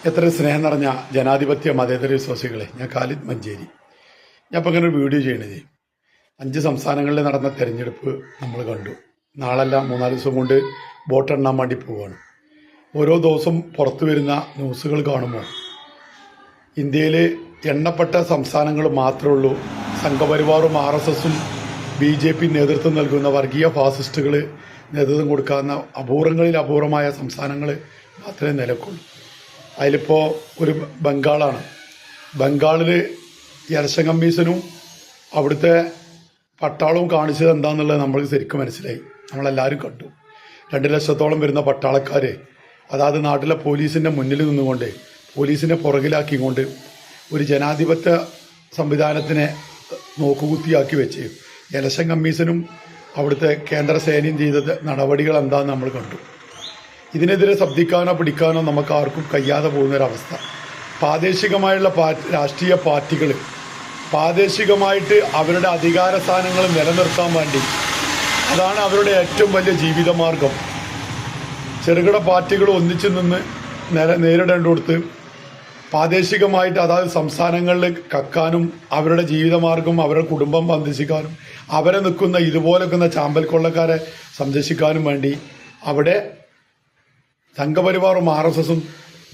എത്ര സ്നേഹം നിറഞ്ഞ ജനാധിപത്യ മതേതര വിശ്വാസികളെ, ഞാൻ ഖാലിദ് മഞ്ചേരി. ഞാൻ ഇപ്പം ഇങ്ങനെ ഒരു വീഡിയോ ചെയ്യണത് 5 സംസ്ഥാനങ്ങളിൽ നടന്ന തെരഞ്ഞെടുപ്പ് നമ്മൾ കണ്ടു. നാളല്ല 3-4 ദിവസം കൊണ്ട് വോട്ടെണ്ണാൻ വേണ്ടി പോവുകയാണ്. ഓരോ ദിവസം പുറത്തു വരുന്ന ന്യൂസുകൾ കാണുമ്പോൾ ഇന്ത്യയിൽ എണ്ണപ്പെട്ട സംസ്ഥാനങ്ങൾ മാത്രമേ ഉള്ളൂ സംഘപരിവാറും RSSും BJP നേതൃത്വം നൽകുന്ന വർഗീയ ഫാസിസ്റ്റുകൾ നേതൃത്വം കൊടുക്കാവുന്ന അപൂർവങ്ങളിൽ അപൂർവമായ സംസ്ഥാനങ്ങൾ മാത്രമേ നിലക്കുള്ളൂ. അതിലിപ്പോൾ ഒരു ബംഗാളാണ്. ബംഗാളിൽ ഇലക്ഷൻ കമ്മീഷനും അവിടുത്തെ പട്ടാളവും കാണിച്ചത് എന്താണെന്നുള്ളത് നമ്മൾക്ക് ശരിക്കും മനസ്സിലായി. നമ്മളെല്ലാവരും കണ്ടു. 2 ലക്ഷത്തോളം വരുന്ന പട്ടാളക്കാർ അതാത് നാട്ടിലെ പോലീസിൻ്റെ മുന്നിൽ നിന്നുകൊണ്ട് പോലീസിനെ പുറകിലാക്കിക്കൊണ്ട് ഒരു ജനാധിപത്യ സംവിധാനത്തിനെ നോക്കുകുത്തിയാക്കി വെച്ച് ഇലക്ഷൻ കമ്മീഷനും അവിടുത്തെ കേന്ദ്ര സേനയും ചെയ്ത നടപടികൾ എന്താണെന്ന് നമ്മൾ കണ്ടു. ഇതിനെതിരെ ശബ്ദിക്കാനോ പിടിക്കാനോ നമുക്ക് ആർക്കും കഴിയാതെ പോകുന്നൊരവസ്ഥ. പ്രാദേശികമായുള്ള രാഷ്ട്രീയ പാർട്ടികൾ പ്രാദേശികമായിട്ട് അവരുടെ അധികാര സ്ഥാനങ്ങൾ നിലനിർത്താൻ വേണ്ടി അതാണ് അവരുടെ ഏറ്റവും വലിയ ജീവിതമാർഗം. ചെറുകിട പാർട്ടികൾ ഒന്നിച്ചു നിന്ന് നേരിടേണ്ടിടത്ത് പ്രാദേശികമായിട്ട് അതായത് സംസ്ഥാനങ്ങളിൽ കക്കാനും അവരുടെ ജീവിതമാർഗം അവരുടെ കുടുംബം സംരക്ഷിക്കാനും അവരെ നിൽക്കുന്ന ഇതുപോലെ നിൽക്കുന്ന ചാമ്പൽ കൊള്ളക്കാരെ സംരക്ഷിക്കാനും വേണ്ടി അവിടെ സംഘപരിവാറും RSSും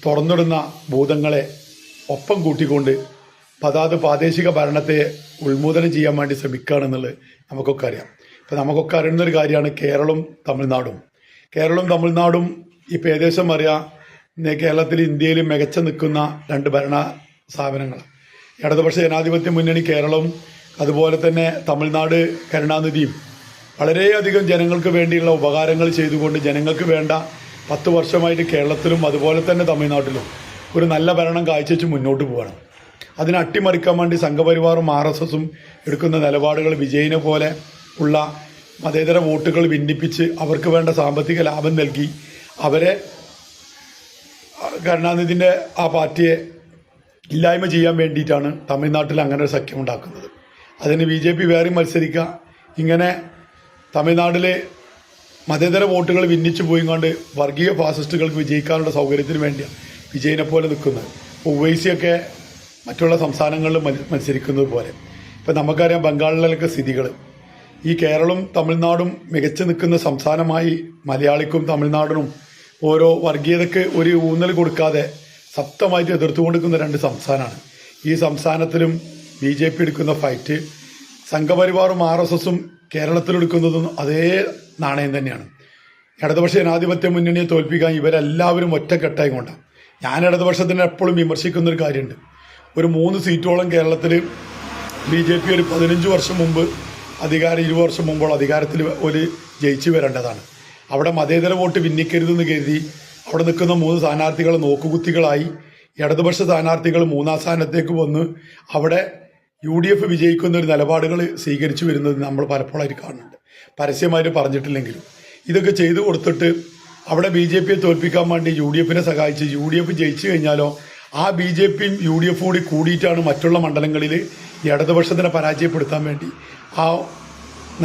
തുറന്നിടുന്ന ഭൂതങ്ങളെ ഒപ്പം കൂട്ടിക്കൊണ്ട് അതാത് പ്രാദേശിക ഭരണത്തെ ഉന്മൂലനം ചെയ്യാൻ വേണ്ടി ശ്രമിക്കുകയാണെന്നുള്ളത് നമുക്കൊക്കെ അറിയാം. ഇപ്പം നമുക്കൊക്കെ അറിയുന്നൊരു കാര്യമാണ് കേരളവും തമിഴ്നാടും ഇപ്പം ഏകദേശം അറിയാം. കേരളത്തിൽ ഇന്ത്യയിൽ മികച്ച നിൽക്കുന്ന 2 ഭരണ സ്ഥാപനങ്ങൾ ഇടതുപക്ഷ ജനാധിപത്യ മുന്നണി കേരളവും അതുപോലെ തന്നെ തമിഴ്നാട് കരുണാനിധിയും വളരെയധികം ജനങ്ങൾക്ക് വേണ്ടിയുള്ള ഉപകാരങ്ങൾ ചെയ്തുകൊണ്ട് ജനങ്ങൾക്ക് വേണ്ട 10 വർഷമായിട്ട് കേരളത്തിലും അതുപോലെ തന്നെ തമിഴ്നാട്ടിലും ഒരു നല്ല ഭരണം കാഴ്ചവെച്ച് മുന്നോട്ട് പോകണം. അതിനെ അട്ടിമറിക്കാൻ വേണ്ടി സംഘപരിവാറും RSSും എടുക്കുന്ന നിലപാടുകൾ വിജയിനെ പോലെ ഉള്ള മതേതര വോട്ടുകൾ ഭിന്നിപ്പിച്ച് അവർക്ക് വേണ്ട സാമ്പത്തിക ലാഭം നൽകി അവരെ കരുണാനിധിൻ്റെ ആ പാർട്ടിയെ ഇല്ലായ്മ ചെയ്യാൻ വേണ്ടിയിട്ടാണ് തമിഴ്നാട്ടിൽ അങ്ങനെ ഒരു സഖ്യം ഉണ്ടാക്കുന്നത്. അതിന് BJP വേറെ മത്സരിക്കുക. ഇങ്ങനെ തമിഴ്നാട്ടിലെ മതേതര വോട്ടുകൾ ഭിന്നിച്ചു പോയിക്കൊണ്ട് വർഗീയ ഫാസിസ്റ്റുകൾക്ക് വിജയിക്കാനുള്ള സൗകര്യത്തിന് വേണ്ടിയാണ് വിജയിനെ പോലെ നിൽക്കുന്നത്. ഇപ്പോൾ ഉവൈസിയൊക്കെ മറ്റുള്ള സംസ്ഥാനങ്ങളിൽ മത്സരിക്കുന്നത് പോലെ. ഇപ്പം നമുക്കറിയാം ബംഗാളിലൊക്കെ സ്ഥിതികൾ. ഈ കേരളവും തമിഴ്നാടും മികച്ചു നിൽക്കുന്ന സംസ്ഥാനമായി മലയാളിക്കും തമിഴ്നാടിനും ഓരോ വർഗീയതയ്ക്ക് ഒരു ഊന്നൽ കൊടുക്കാതെ ശക്തമായിട്ട് എതിർത്തു കൊടുക്കുന്ന 2 സംസ്ഥാനമാണ്. ഈ സംസ്ഥാനത്തിലും BJP എടുക്കുന്ന ഫൈറ്റ് സംഘപരിവാറും RSSും കേരളത്തിലെടുക്കുന്നതും അതേ നാണയം തന്നെയാണ്. ഇടതുപക്ഷ ജനാധിപത്യ മുന്നണിയെ തോൽപ്പിക്കാൻ ഇവരെല്ലാവരും ഒറ്റക്കെട്ടായി കൊണ്ടാണ്. ഞാൻ ഇടതുപക്ഷത്തിന് എപ്പോഴും വിമർശിക്കുന്നൊരു കാര്യമുണ്ട്. ഒരു 3 സീറ്റോളം കേരളത്തിൽ BJP ഒരു 15 വർഷം മുമ്പ് 20 വർഷം മുമ്പോൾ അധികാരത്തിൽ ഒരു ജയിച്ചു വരേണ്ടതാണ്. അവിടെ മതേതര വോട്ട് ഭിന്നിക്കരുതെന്ന് കരുതി അവിടെ നിൽക്കുന്ന 3 സ്ഥാനാർത്ഥികൾ നോക്കുകുത്തികളായി ഇടതുപക്ഷ സ്ഥാനാർത്ഥികൾ 3-ാം സ്ഥാനത്തേക്ക് വന്ന് അവിടെ UDF വിജയിക്കുന്ന ഒരു നിലപാടുകൾ സ്വീകരിച്ചു വരുന്നത് നമ്മൾ പലപ്പോഴായിട്ട് കാണുന്നുണ്ട്. പരസ്യമായിട്ട് പറഞ്ഞിട്ടില്ലെങ്കിലും ഇതൊക്കെ ചെയ്തു കൊടുത്തിട്ട് അവിടെ BJPയെ തോൽപ്പിക്കാൻ വേണ്ടി UDFനെ സഹായിച്ച് UDF ജയിച്ചു കഴിഞ്ഞാലോ ആ BJPയും UDF കൂടി കൂടിയിട്ടാണ് മറ്റുള്ള മണ്ഡലങ്ങളിൽ ഇടതുപക്ഷത്തിനെ പരാജയപ്പെടുത്താൻ വേണ്ടി ആ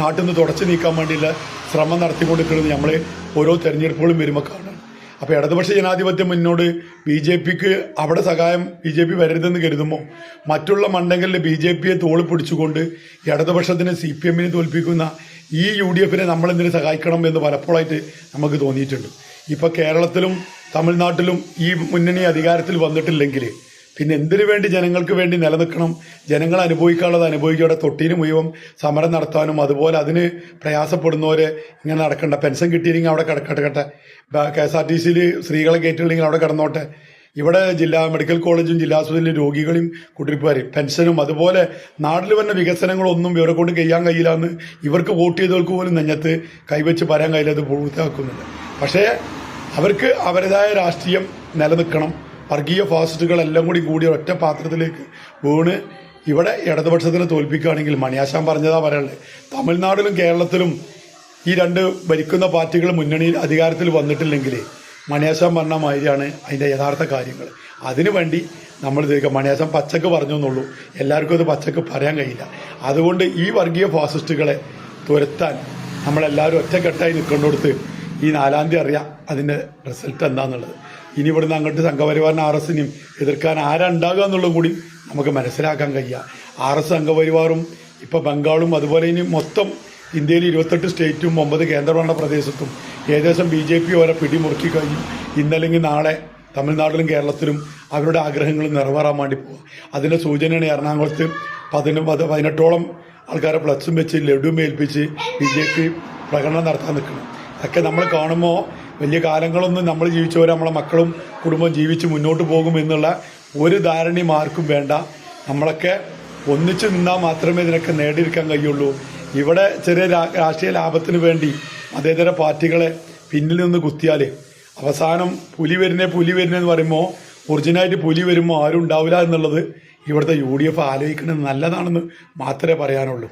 നാട്ടിൽ നിന്ന് തുടച്ചു നീക്കാൻ വേണ്ടിയുള്ള ശ്രമം നടത്തിക്കൊണ്ടിരിക്കുന്നത് നമ്മൾ ഓരോ തെരഞ്ഞെടുപ്പുകളും വരുമ്പോൾ കാണാം. അപ്പോൾ ഇടതുപക്ഷ ജനാധിപത്യം മുന്നോട് BJPക്ക് അവിടെ സഹായം BJP വരരുതെന്ന് കരുതുമ്പോൾ മറ്റുള്ള മണ്ഡലങ്ങളിൽ BJPയെ തോളി പിടിച്ചുകൊണ്ട് ഇടതുപക്ഷത്തിന് CPMനെ തോൽപ്പിക്കുന്ന ഈ UDFനെ നമ്മളെന്തിനു സഹായിക്കണം എന്ന് പലപ്പോഴായിട്ട് നമുക്ക് തോന്നിയിട്ടുണ്ട്. ഇപ്പോൾ കേരളത്തിലും തമിഴ്നാട്ടിലും ഈ മുന്നണി അധികാരത്തിൽ വന്നിട്ടില്ലെങ്കിൽ പിന്നെ എന്തിനു വേണ്ടി ജനങ്ങൾക്ക് വേണ്ടി നിലനിൽക്കണം? ജനങ്ങൾ അനുഭവിക്കാനുള്ളത് അനുഭവിക്കാതെ തൊട്ടീന് മുഴുവൻ സമരം നടത്താനും അതുപോലെ അതിന് പ്രയാസപ്പെടുന്നവരെ ഇങ്ങനെ നടക്കണ്ട. പെൻഷൻ കിട്ടിയില്ലെങ്കിൽ അവിടെ കിടക്കട്ടെ, KSRTCയിൽ സ്ത്രീകളെ കയറ്റില്ലെങ്കിൽ അവിടെ കിടന്നോട്ടെ, ഇവിടെ ജില്ലാ മെഡിക്കൽ കോളേജും ജില്ലാ ആശുപത്രിയിലെ രോഗികളെയും കുട്ടിരിപ്പുകാരെയും പെൻഷനും അതുപോലെ നാട്ടിൽ വന്ന വികസനങ്ങളൊന്നും ഇവരെ കൊണ്ട് ചെയ്യാൻ കഴിയില്ല എന്ന് ഇവർക്ക് വോട്ട് ചെയ്തവർക്ക് പോലും നെഞ്ഞത്ത് കൈവച്ച് പറയാൻ കഴിയില്ലാതെ പൂർത്തിയാക്കുന്നുണ്ട്. പക്ഷേ അവർക്ക് അവരുടേതായ രാഷ്ട്രീയം നിലനിൽക്കണം. വർഗീയ ഫാസിസ്റ്റുകളെല്ലാം കൂടി ഒറ്റ പാത്രത്തിലേക്ക് വീണ് ഇവിടെ ഇടതുപക്ഷത്തിന് തോൽപ്പിക്കുകയാണെങ്കിൽ മണിയാശാൻ പറഞ്ഞതാ പറയാനുള്ളത്. തമിഴ്നാട്ടിലും കേരളത്തിലും ഈ 2 ഭരിക്കുന്ന പാർട്ടികൾ മുന്നണിയിൽ അധികാരത്തിൽ വന്നിട്ടില്ലെങ്കിൽ മണിയാശാൻ പറഞ്ഞ മാതിരിയാണ് അതിൻ്റെ യഥാർത്ഥ കാര്യങ്ങൾ. അതിനുവേണ്ടി നമ്മൾ മണിയാശാൻ പച്ചക്ക് പറഞ്ഞു എന്നുള്ളൂ, എല്ലാവർക്കും അത് പച്ചക്ക് പറയാൻ കഴിയില്ല. അതുകൊണ്ട് ഈ വർഗീയ ഫാസിസ്റ്റുകളെ തുരത്താൻ നമ്മളെല്ലാവരും ഒറ്റക്കെട്ടായി നിൽക്കേണ്ടടുത്ത് ഈ 4-ാം തീയതി അറിയാം അതിൻ്റെ റിസൾട്ട് എന്താണെന്നുള്ളത്. ഇനി ഇവിടുന്ന് അങ്ങോട്ട് സംഘപരിവാറിന് RS എതിർക്കാൻ ആരാ ഉണ്ടാകുക എന്നുള്ളതും കൂടി നമുക്ക് മനസ്സിലാക്കാൻ കഴിയുക. RS സംഘപരിവാറും ഇപ്പോൾ ബംഗാളും അതുപോലെ ഇനി മൊത്തം ഇന്ത്യയിൽ 28 സ്റ്റേറ്റും 9 കേന്ദ്രഭരണ പ്രദേശത്തും ഏകദേശം BJP വരെ പിടിമുറുക്കി കഴിഞ്ഞു. ഇന്നല്ലെങ്കിൽ നാളെ തമിഴ്നാട്ടിലും കേരളത്തിലും അവരുടെ ആഗ്രഹങ്ങൾ നിറവേറാൻ വേണ്ടി പോകുക. അതിൻ്റെ സൂചനയാണ് എറണാകുളത്ത് 18ഓളം ആൾക്കാരെ ഫ്ലക്സും വെച്ച് ലഡുവും ഏൽപ്പിച്ച് BJP പ്രകടനം നടത്താൻ നിൽക്കണം. അതൊക്കെ നമ്മൾ കാണുമ്പോൾ വലിയ കാലങ്ങളൊന്നും നമ്മൾ ജീവിച്ചവരെ നമ്മളെ മക്കളും കുടുംബവും ജീവിച്ച് മുന്നോട്ട് പോകും എന്നുള്ള ഒരു ധാരണയും ആർക്കും വേണ്ട. നമ്മളൊക്കെ ഒന്നിച്ച് നിന്നാൽ മാത്രമേ ഇതിനൊക്കെ നേടിയെടുക്കാൻ കഴിയുള്ളൂ. ഇവിടെ ചെറിയ രാഷ്ട്രീയ ലാഭത്തിന് വേണ്ടി മതേതര പാർട്ടികളെ പിന്നിൽ നിന്ന് കുത്തിയാൽ അവസാനം പുലി വരുന്നതെന്ന് പറയുമ്പോൾ ഒറിജിനായിട്ട് പുലി വരുമ്പോൾ ആരും ഉണ്ടാവില്ല എന്നുള്ളത് ഇവിടുത്തെ UDF ആലോചിക്കുന്നത് നല്ലതാണെന്ന് മാത്രമേ പറയാനുള്ളൂ.